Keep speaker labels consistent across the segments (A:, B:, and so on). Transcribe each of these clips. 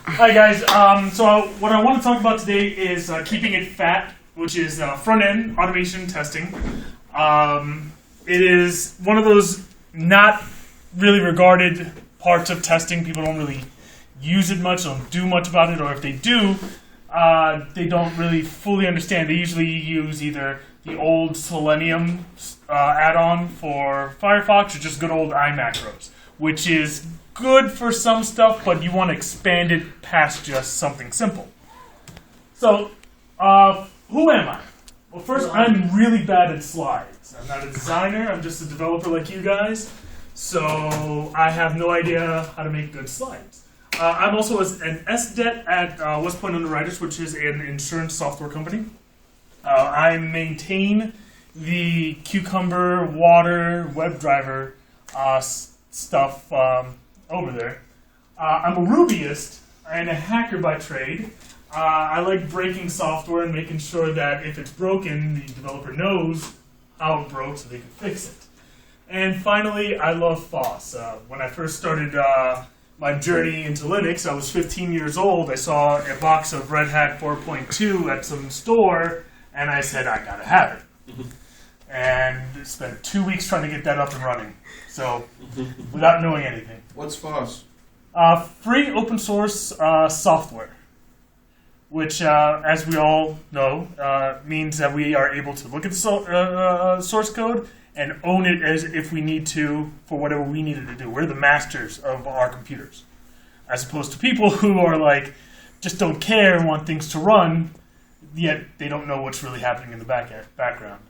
A: Hi guys, so what I want to talk about today is keeping it fat, which is front-end automation testing. It is one of those not really regarded parts of testing. People don't really use it much, don't do much about it, or if they do, they don't really fully understand. They usually use either the old Selenium add-on for Firefox or just good old iMacros, which is good for some stuff, but you want to expand it past just something simple. So, who am I? Well, first, I'm really bad at slides. I'm not a designer, I'm just a developer like you guys, so I have no idea how to make good slides. I'm also an SDET at West Point Underwriters, which is an insurance software company. I maintain the Cucumber Water WebDriver stuff over there. I'm a Rubyist and a hacker by trade. I like breaking software and making sure that if it's broken, the developer knows how it broke so they can fix it. And finally, I love FOSS. When I first started my journey into Linux, I was 15 years old. I saw a box of Red Hat 4.2 at some store, and I said, I gotta have it. And spent 2 weeks trying to get that up and running. So, without knowing anything.
B: What's FOSS?
A: Free open source software, which, as we all know, means that we are able to look at the source code and own it as if we need to for whatever we needed to do. We're the masters of our computers, as opposed to people who are like, just don't care and want things to run, yet they don't know what's really happening in the background.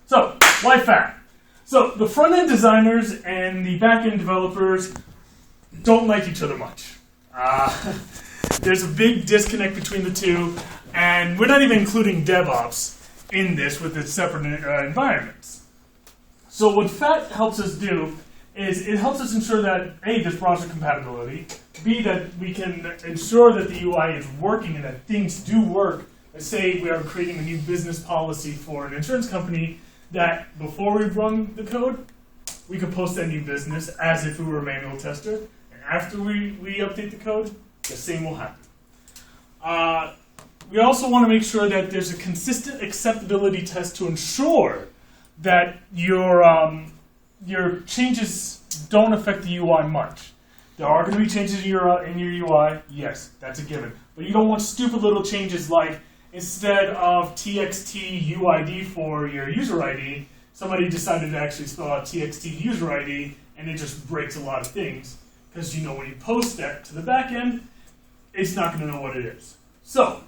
A: So, why fat? So, the front-end designers and the back-end developers don't like each other much. There's a big disconnect between the two, and we're not even including DevOps in this with its separate environments. So what FAT helps us do is it helps us ensure that A, there's browser compatibility, B, that we can ensure that the UI is working and that things do work. Let's say we are creating a new business policy for an insurance company that before we run the code, we could post that new business as if we were a manual tester. And after we update the code, the same will happen. We also want to make sure that there's a consistent acceptability test to ensure that your changes don't affect the UI much. There are going to be changes in your UI, yes, that's a given. But you don't want stupid little changes like instead of TXT UID for your user ID, somebody decided to actually spell out TXT user ID, and it just breaks a lot of things. Because you know when you post that to the back end, it's not going to know what it is. So,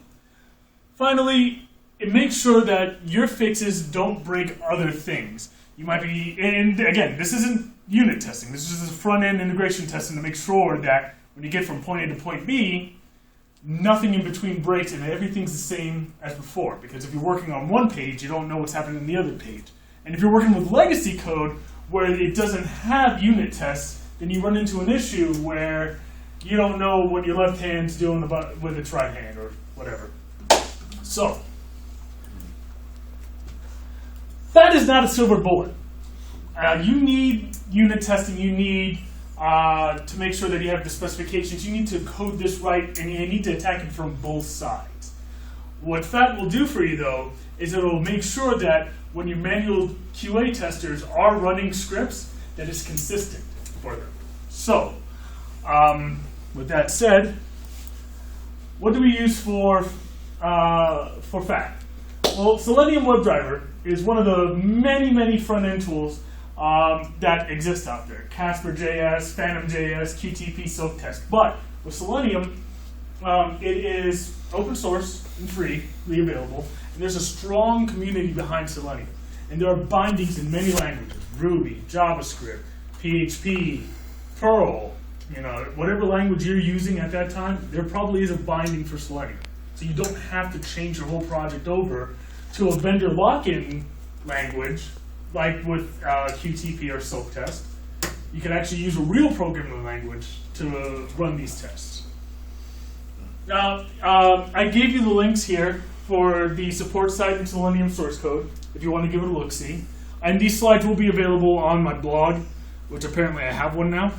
A: finally, it makes sure that your fixes don't break other things. You might be, and again, this isn't unit testing. This is just front-end integration testing to make sure that when you get from point A to point B, nothing in between breaks and everything's the same as before. Because if you're working on one page, you don't know what's happening on the other page. And if you're working with legacy code where it doesn't have unit tests, then you run into an issue where you don't know what your left hand's doing with its right hand or whatever. So, that is not a silver bullet. You need unit testing, you need to make sure that you have the specifications, you need to code this right, and you need to attack it from both sides. What FAT will do for you, though, is it will make sure that when your manual QA testers are running scripts, that it's consistent for them. So, with that said, what do we use for FAT? Well, Selenium WebDriver is one of the many front-end tools that exist out there. Casper.js, Phantom.js, QTP, SoapTest. But with Selenium, it is open source and freely available. And there's a strong community behind Selenium. And there are bindings in many languages: Ruby, JavaScript, PHP, Perl. You know, whatever language you're using at that time, there probably is a binding for Selenium. So you don't have to change your whole project over to a vendor lock-in language, like with QTP or SoapTest. You can actually use a real programming language to run these tests. Now, I gave you the links here for the support site and Selenium source code, if you want to give it a look-see. And these slides will be available on my blog, which apparently I have one now.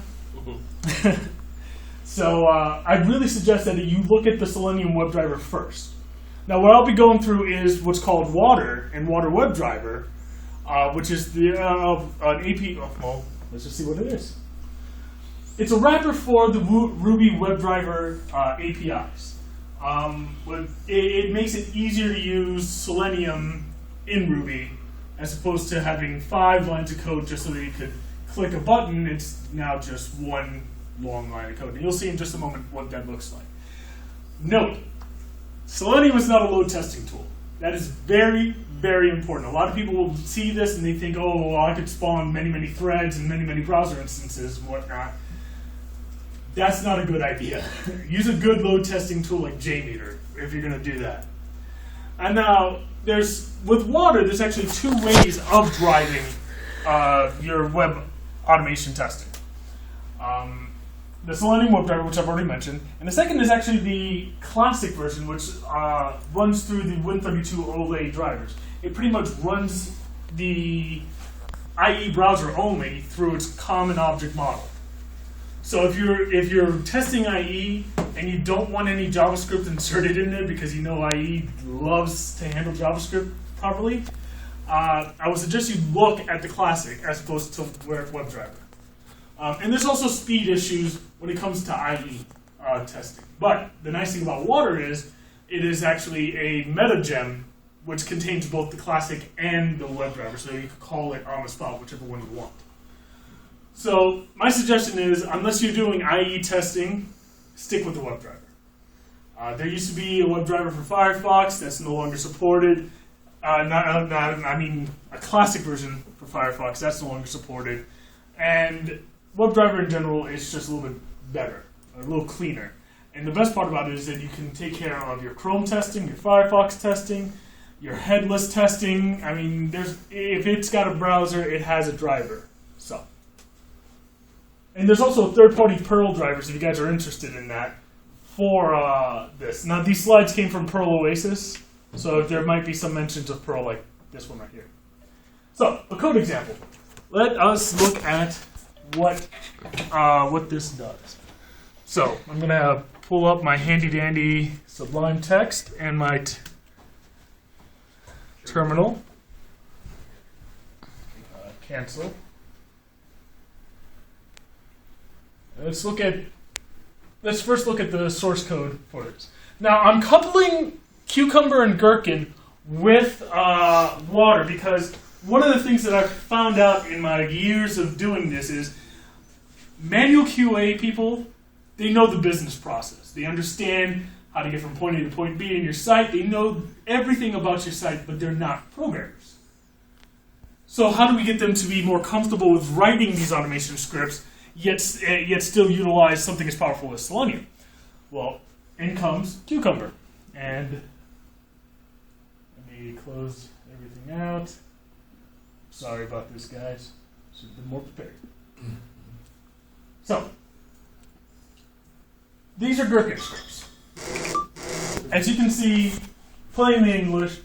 A: So I really suggest that you look at the Selenium WebDriver first. Now what I'll be going through is what's called Water and Water WebDriver, which is the an AP. Well, let's just see what it is. It's a wrapper for the Ruby WebDriver APIs. It makes it easier to use Selenium in Ruby as opposed to having 5 lines of code just so that you could click a button. It's now just one long line of code. And you'll see in just a moment what that looks like. Note, Selenium is not a load testing tool. That is very, very important. A lot of people will see this and they think, oh, well, I could spawn many, many threads and many, many browser instances and whatnot. That's not a good idea. Use a good load testing tool like JMeter if you're going to do that. And now, with Water, there's actually 2 ways of driving your web automation testing. The Selenium WebDriver, which I've already mentioned, and the second is actually the classic version, which runs through the Win32 Olay drivers. It pretty much runs the IE browser only through its common object model. So if you're testing IE and you don't want any JavaScript inserted in there because you know IE loves to handle JavaScript properly, I would suggest you look at the classic as opposed to WebDriver. And there's also speed issues when it comes to IE testing. But the nice thing about Water is it is actually a meta gem which contains both the classic and the WebDriver, so you can call it on the spot, whichever one you want. So my suggestion is, unless you're doing IE testing, stick with the WebDriver. There used to be a WebDriver for Firefox that's no longer supported. I mean a classic version for Firefox that's no longer supported. And WebDriver in general is just a little bit better, a little cleaner. And the best part about it is that you can take care of your Chrome testing, your Firefox testing, your headless testing. I mean, if it's got a browser, it has a driver. So. And there's also third-party Perl drivers, if you guys are interested in that, for this. Now, these slides came from Perl Oasis, so there might be some mentions of Perl like this one right here. So, a code example. Let us look at what this does. So, I'm going to pull up my handy-dandy Sublime Text and my terminal. Cancel. Let's first look at the source code for this. Now I'm coupling Cucumber and Gherkin with Water because one of the things that I've found out in my years of doing this is manual QA people, they know the business process. They understand how to get from point A to point B in your site. They know everything about your site, but they're not programmers. So how do we get them to be more comfortable with writing these automation scripts yet still utilize something as powerful as Selenium? Well, in comes Cucumber. And let me close everything out. Sorry about this, guys. Should have been more prepared. So, these are Gherkin scripts. As you can see, plain English,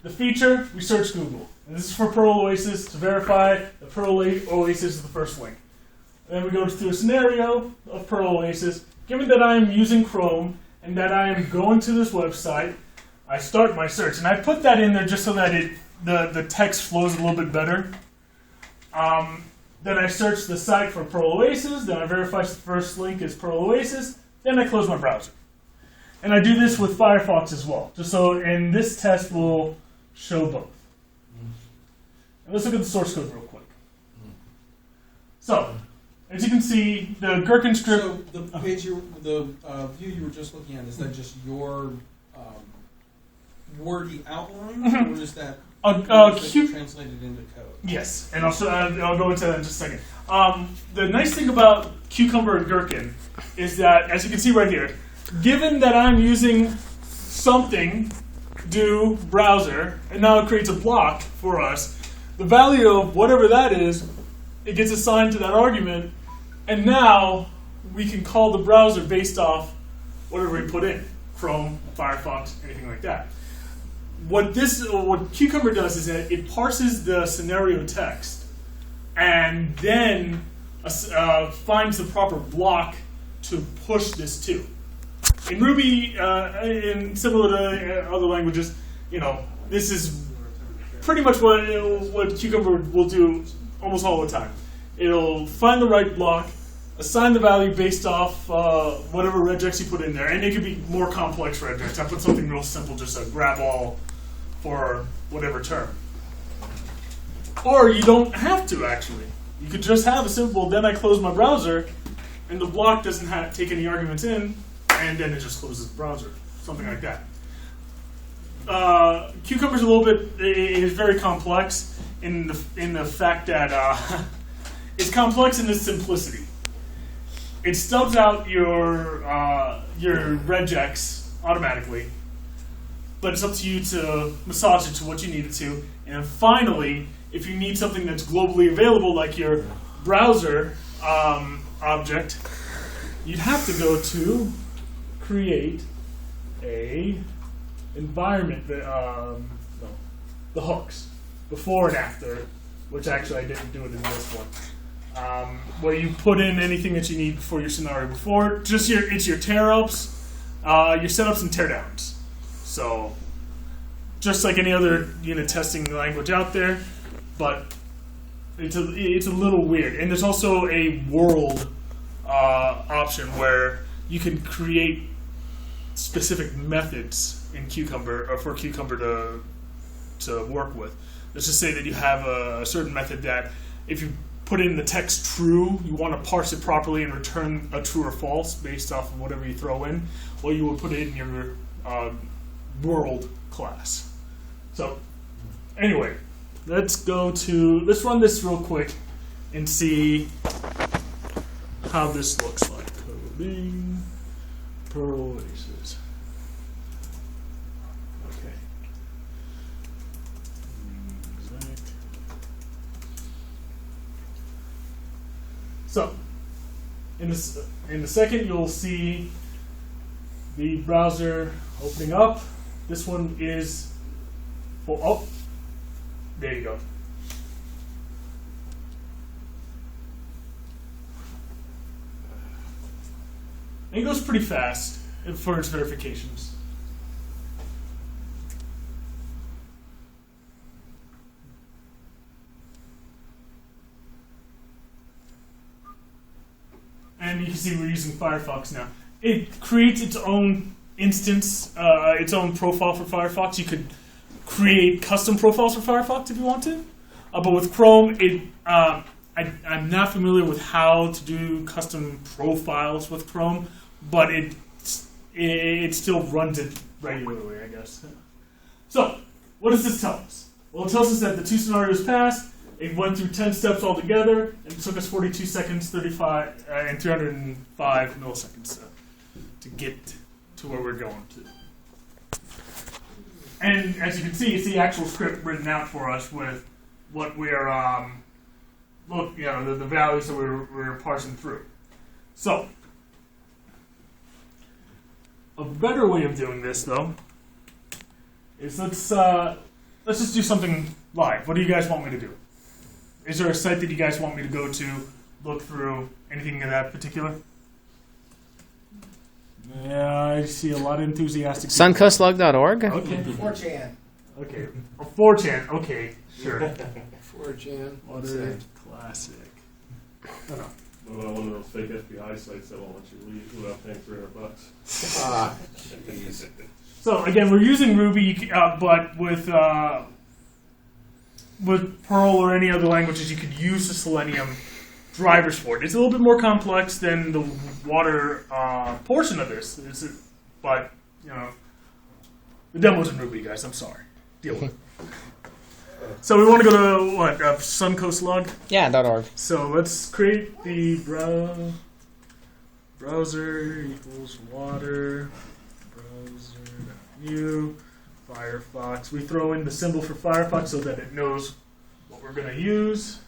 A: the feature, we search Google. And this is for Perl Oasis to verify that Perl Oasis is the first link. Then we go through a scenario of Perl Oasis. Given that I am using Chrome and that I am going to this website, I start my search. And I put that in there just so that the text flows a little bit better. Then I search the site for Perl Oasis. Then I verify the first link is Perl Oasis. Then I close my browser. And I do this with Firefox as well. Just so, and this test will show both. And let's look at the source code real quick. So, as you can see, the Gherkin script.
B: So the page the view you were just looking at, is that just your wordy outline, or is that translated into code?
A: Yes, and I'll go into that in just a second. The nice thing about Cucumber and Gherkin is that, as you can see right here, given that I'm using something, do browser, and now it creates a block for us, the value of whatever that is, it gets assigned to that argument, and now we can call the browser based off whatever we put in, Chrome, Firefox, anything like that. What Cucumber does is that it parses the scenario text and then finds the proper block to push this to. In Ruby, and similar to other languages, this is pretty much what Cucumber will do almost all the time. It'll find the right block, assign the value based off whatever regex you put in there, and it could be more complex regex. I put something real simple, just a grab all for whatever term. Or you don't have to, actually. You could just have a simple, then I close my browser, and the block doesn't take any arguments in, and then it just closes the browser. Something like that. Cucumber's it is very complex in the fact that it's complex in its simplicity. It stubs out your regex automatically, but it's up to you to massage it to what you need it to. And then finally, if you need something that's globally available, like your browser object, you'd have to go to create a environment, the hooks, before and after, which actually I didn't do it in this one. Where you put in anything that you need for your scenario before. It's your tear-ups, your setups and teardowns. So, just like any other unit testing language out there, but it's a little weird. And there's also a world option where you can create specific methods in Cucumber, or for Cucumber to work with. Let's just say that you have a certain method that if you put in the text true, you want to parse it properly and return a true or false based off of whatever you throw in, well, you will put it in your world class. So, anyway, let's run this real quick and see how this looks like. Coding, Perl Aces. Okay. Exact. So, in the second, you'll see the browser opening up. This one is there you go. And it goes pretty fast for its verifications. And you can see we're using Firefox now. It creates its own instance, its own profile for Firefox. You could create custom profiles for Firefox if you want to. But with Chrome, I'm not familiar with how to do custom profiles with Chrome, but it still runs it regularly, I guess. So, what does this tell us? Well, it tells us that the two scenarios passed. It went through 10 steps altogether, and it took us 42 seconds, 35, and 305 milliseconds to get to where we're going to. And as you can see, it's the actual script written out for us with what we're, the values that we're parsing through. So, a better way of doing this, though, is let's just do something live. What do you guys want me to do? Is there a site that you guys want me to go to, look through, anything in that particular? Yeah, I see a lot of enthusiastic people.
C: Suncoatlug.org?
A: Okay.
B: 4chan.
A: Okay. 4chan. Okay, sure.
B: 4chan.
A: Water classic. Oh, no.
D: What about one of those fake FBI sites that won't let you leave without paying $300?
B: Ah, jeez.
A: So again, we're using Ruby, but with Perl or any other languages, you could use the Selenium drivers for it. It's a little bit more complex than the water portion of this, but the demo's in Ruby, guys. I'm sorry. Deal with it. So we want to go to what? Suncoat LUG.
C: Yeah, .org.
A: So let's create the browser equals water browser.new Firefox. We throw in the symbol for Firefox so that it knows what we're going to use.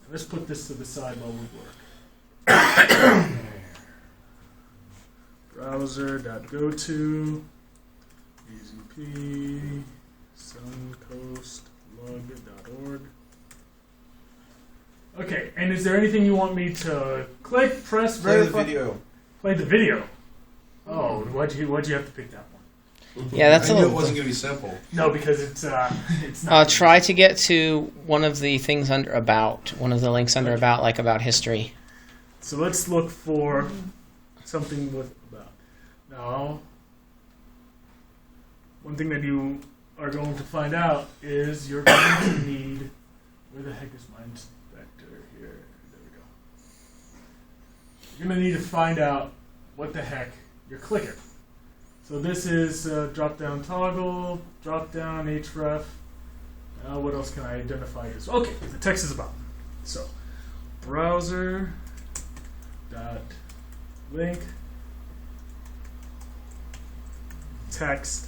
A: And let's put this to the side while we work. Browser.goto EZP suncoastlug.org. Okay, and is there anything you want me to click, press,
B: Play the
A: verify?
B: video.
A: Play the video. Oh, why'd you have to pick that one?
C: Yeah, that's
B: I
C: a
B: knew it
C: little.
B: wasn't going to be simple.
A: No, because it's not.
C: Try to get to one of the things under about, one of the links under about, like about history.
A: So let's look for something with about. Now, one thing that you are going to find out is you're going to need. Where the heck is my inspector here? There we go. You're going to need to find out what the heck you're clicking. So this is drop down toggle, drop down href. What else can I identify this? Okay, the text is about. So browser dot link text.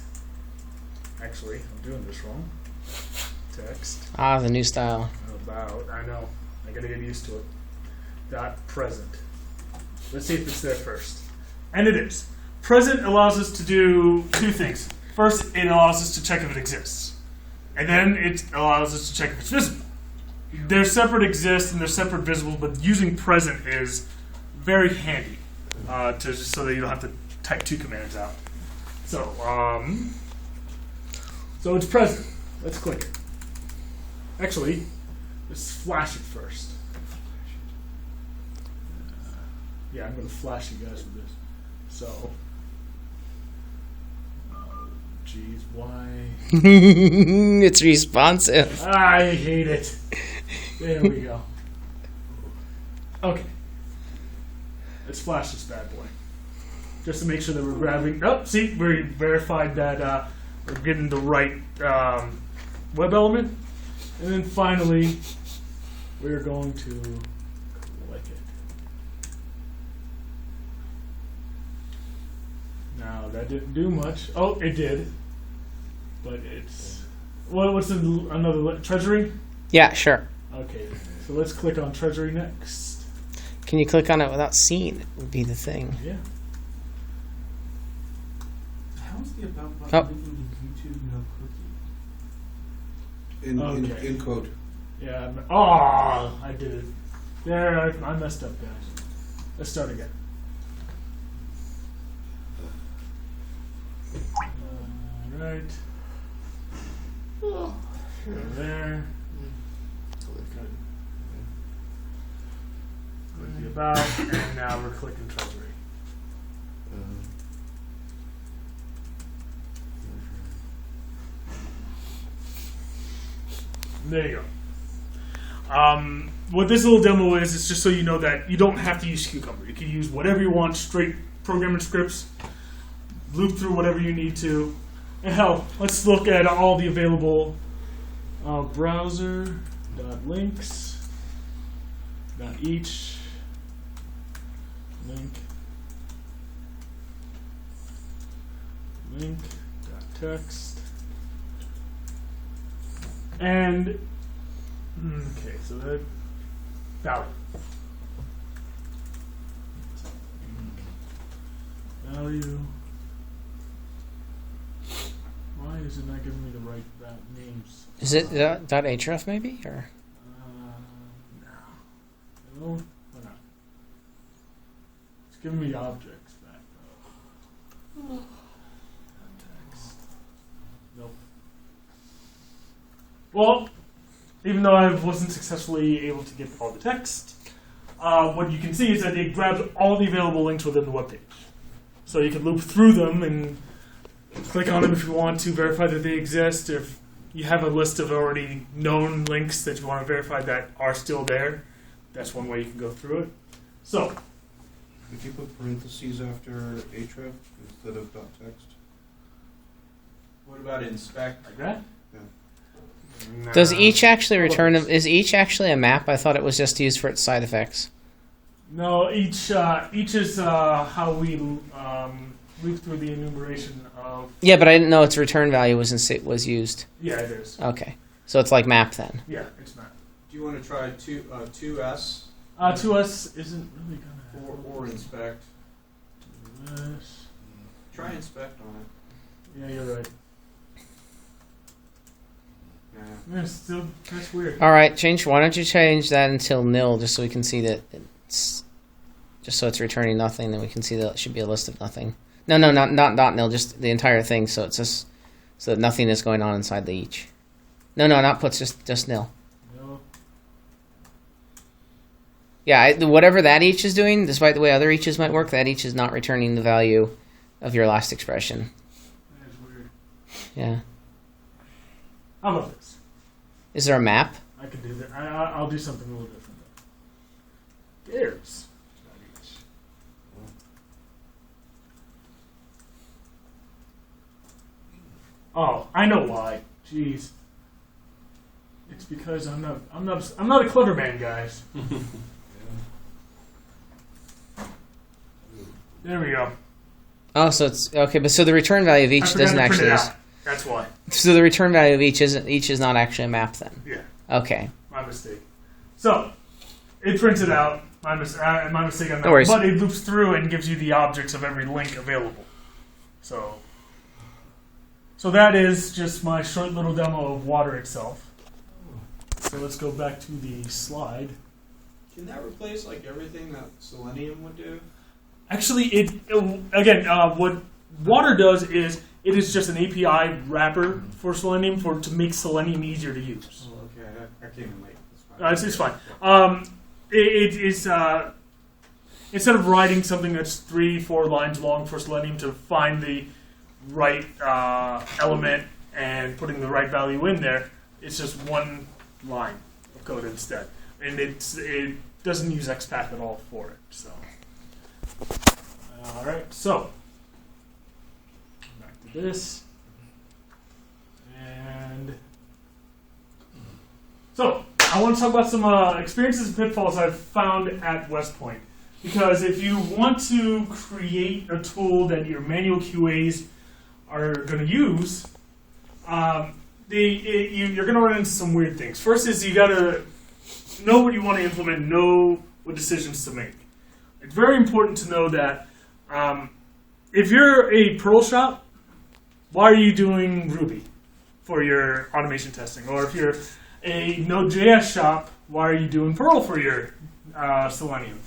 A: Actually, I'm doing this wrong. Text
C: Ah, the new style.
A: about. I know. I gotta get used to it. Dot present. Let's see if it's there first. And it is. Present allows us to do two things. First, it allows us to check if it exists. And then it allows us to check if it's visible. They're separate exist and they're separate visible, but using present is very handy to just so that you don't have to type two commands out. So, so it's present. Let's click it. Actually, let's flash it first. Yeah, I'm going to flash you guys with this. So, oh, geez, why?
C: It's responsive.
A: I hate it. There we go. Okay. Let's flash this bad boy. Just to make sure that we're grabbing. Oh, see, we verified that we're getting the right web element. And then finally, we're going to click it. Now, that didn't do much. Oh, it did. But it's... What's another... Treasury?
C: Yeah, sure.
A: Okay, so let's click on Treasury next.
C: Can you click on it without seeing it? Would be the thing.
A: Yeah.
B: How's the about
C: Oh.
B: button linking to YouTube no cookie?
A: Okay.
B: In quote.
A: Yeah. Oh, I did it. There, I messed up, guys. Let's start again. Right. Go there. Click the about, and now we're clicking Treasury. There you go. What this little demo is, it's just so you know that you don't have to use Cucumber. You can use whatever you want, straight programming scripts, loop through whatever you need to. And hell, let's look at all the available browser.links.each link.text. And okay, so that value. Why is it not giving me the right names?
C: Is it .href maybe or?
A: No, why not? It's giving me objects back though. Text. Nope. Well, even though I wasn't successfully able to get all the text, what you can see is that it grabs all the available links within the web page. So you can loop through them and click on them if you want to verify that they exist. If you have a list of already known links that you want to verify that are still there, that's one way you can go through it. So,
B: Would you put parentheses after href instead of .text?
E: What about inspect?
A: like that.
C: Does each actually return? Is each actually a map? I thought it was just used for its side effects.
A: No, each is how we loop through the enumeration of.
C: Yeah, but I didn't know its return value was used.
A: Yeah, it is.
C: Okay, so it's like map then.
A: Yeah, it's not.
E: Do you want to try 2S
A: 2S isn't really gonna.
E: or inspect?
A: This.
E: Try inspect on it.
A: Yeah, you're right. Still, that's weird.
C: All right, change. Why don't you change that until nil, just so we can see that it's just so it's returning nothing. Then we can see that it should be a list of nothing. No, not nil. Just the entire thing. So it's just so that nothing is going on inside the each. No, not puts. Just nil.
A: No.
C: Yeah, whatever that each is doing, despite the way other eaches might work, that each is not returning the value of your last expression.
A: That's weird.
C: Yeah.
A: How about this?
C: Is there a map?
A: I can do that. I'll do something a little different though. There's. Oh, I know why. Jeez. It's because I'm not a clever man, guys. There we go.
C: Oh, so it's okay, but so the return value of
A: I
C: each
A: forgot
C: doesn't
A: to print
C: actually.
A: it out. That's why.
C: So the return value of each is not actually a map then.
A: Yeah,
C: Okay.
A: my mistake. So it prints it out. My mistake on that.
C: No worries.
A: But it loops through and gives you the objects of every link available. So that is just my short little demo of water itself. So let's go back to the slide.
E: Can that replace like everything that Selenium would do?
A: Actually, what water does is it is just an API wrapper for Selenium to make Selenium easier to use.
E: Oh, okay. I came in late. That's
A: It's fine. It is instead of writing something that's 3-4 lines long for Selenium to find the right element and putting the right value in there, it's just one line of code instead, and it doesn't use XPath at all for it. So, all right. So back to this, and so I want to talk about some experiences and pitfalls I've found at West Point. Because if you want to create a tool that your manual QAs are going to use, you're going to run into some weird things. First is you got to know what you want to implement, know what decisions to make. It's very important to know that if you're a Perl shop, why are you doing Ruby for your automation testing? Or if you're a Node.js shop, why are you doing Perl for your Selenium?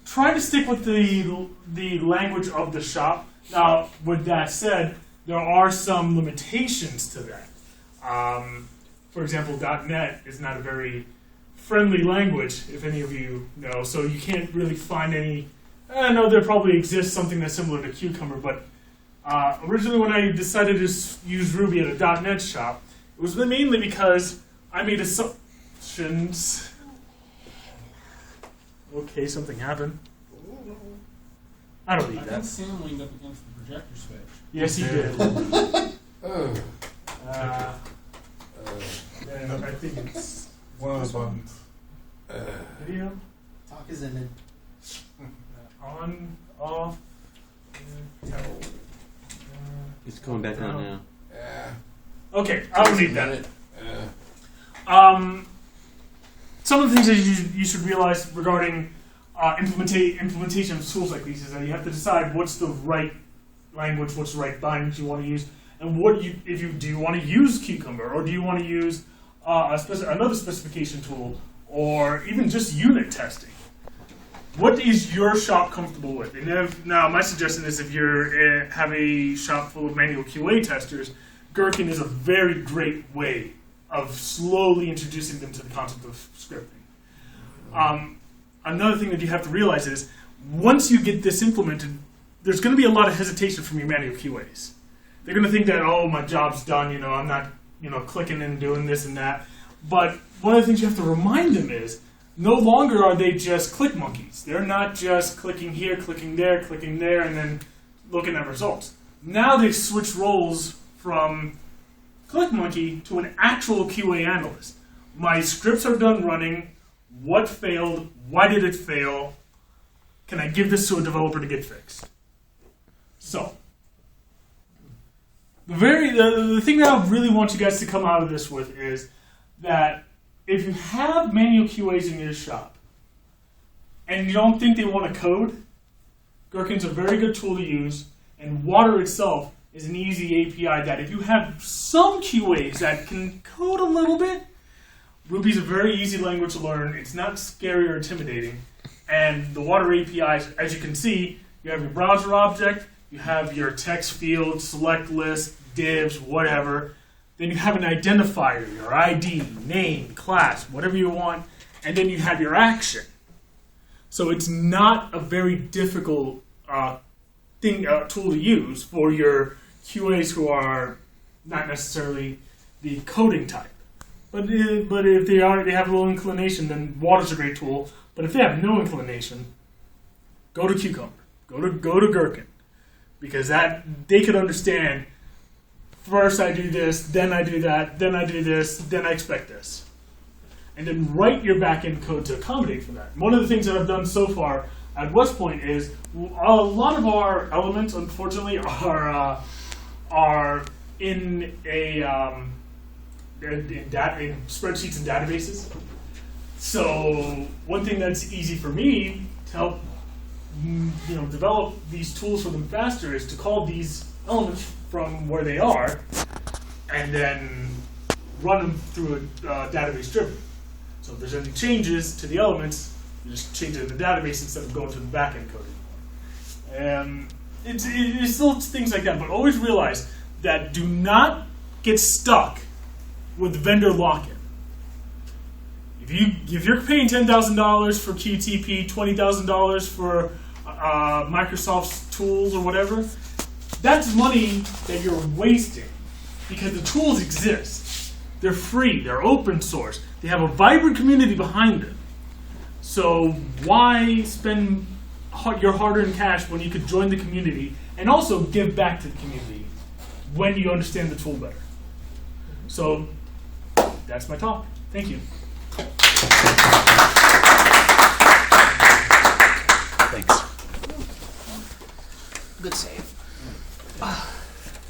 A: Try to stick with the language of the shop. Now, with that said, there are some limitations to that. For example, .NET is not a very friendly language, if any of you know, so you can't really find any... I know there probably exists something that's similar to Cucumber, but originally when I decided to use Ruby at a .NET shop, it was mainly because I made assumptions... Okay, something happened. I don't need
F: I think
A: that.
F: Sam leaned up against the projector switch.
A: Yes, he did.
B: Oh.
A: And I think it's
B: One of the buttons.
A: video,
F: Talk is in it.
A: on, off, tell.
G: It's coming back on now.
A: Okay, I don't need that.
B: Yeah.
A: Some of the things that you should realize regarding implementation of tools like these is that you have to decide what's the right language, what's the right bindings you want to use, and if you do want to use Cucumber, or do you want to use another specification tool, or even just unit testing. What is your shop comfortable with? And now, my suggestion is if you have a shop full of manual QA testers, Gherkin is a very great way of slowly introducing them to the concept of scripting. Another thing that you have to realize is, once you get this implemented, there's going to be a lot of hesitation from your manual QAs. They're going to think that, oh, my job's done, I'm not, clicking and doing this and that. But one of the things you have to remind them is, no longer are they just click monkeys. They're not just clicking here, clicking there, and then looking at results. Now they've switched roles from click monkey to an actual QA analyst. My scripts are done running. What failed? Why did it fail? Can I give this to a developer to get fixed? So, the thing that I really want you guys to come out of this with is that if you have manual QAs in your shop and you don't think they want to code, Gherkin's a very good tool to use, and Water itself is an easy API that if you have some QAs that can code a little bit, Ruby's a very easy language to learn. It's not scary or intimidating. And the Water APIs, as you can see, you have your browser object, you have your text field, select list, divs, whatever. Then you have an identifier, your ID, name, class, whatever you want. And then you have your action. So it's not a very difficult tool to use for your QAs who are not necessarily the coding type. But if they have a little inclination, then Water's a great tool. But if they have no inclination, go to Cucumber, go to Gherkin, because that they could understand. First I do this, then I do that, then I do this, then I expect this, and then write your backend code to accommodate for that. One of the things that I've done so far at West Point is a lot of our elements, unfortunately, are in spreadsheets and databases. So one thing that's easy for me to help develop these tools for them faster is to call these elements from where they are and then run them through a database driven. So if there's any changes to the elements, you just change it in the database instead of going to the backend coding. It's little things like that, but always realize that do not get stuck with vendor lock-in. If you're paying $10,000 for QTP, $20,000 for Microsoft's tools or whatever, that's money that you're wasting because the tools exist. They're free. They're open source. They have a vibrant community behind them. So why spend your hard-earned cash when you could join the community and also give back to the community when you understand the tool better? So that's my talk. Thank you.
C: Thanks. Good save.